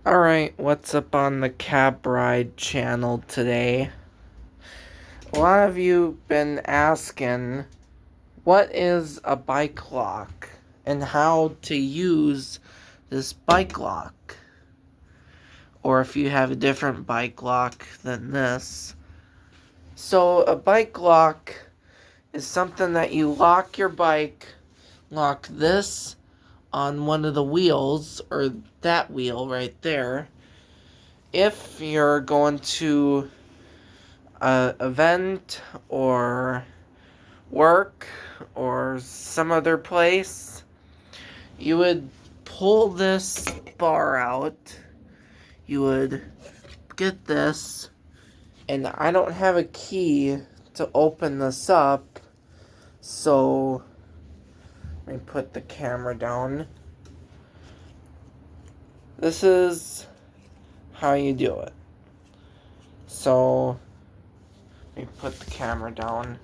Alright, what's up on the Cab Ride channel today? A lot of you been asking what is a bike lock and how to use this bike lock. Or if you have a different bike lock than this. So a bike lock is something that you lock your bike, lock this on one of the wheels, or that wheel right there. If you're going to an event or work or some other place, you would pull this bar out. You would get this, and I don't have a key to open this up, so let me put the camera down. This is how you do it. So let me put the camera down.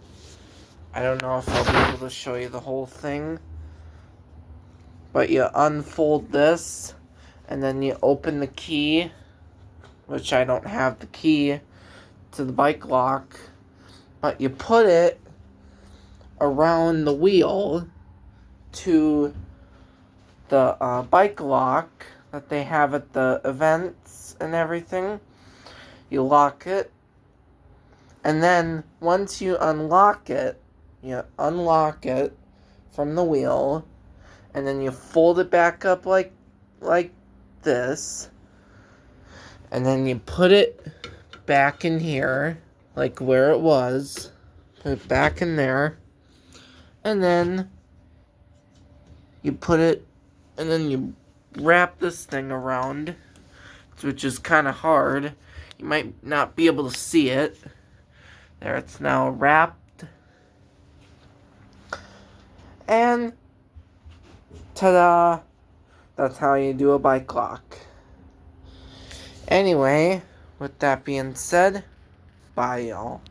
I don't know if I'll be able to show you the whole thing, but you unfold this and then you open the key, which I don't have the key to the bike lock, but you put it around the wheel to the bike lock that they have at the events and everything. You lock it, and then once you unlock it from the wheel, and then you fold it back up like this, and then you put it back in here, like where it was, put it back in there, and then you put it, and then you wrap this thing around, which is kind of hard. You might not be able to see it. There, it's now wrapped. And ta-da! That's how you do a bike lock. Anyway, with that being said, bye y'all.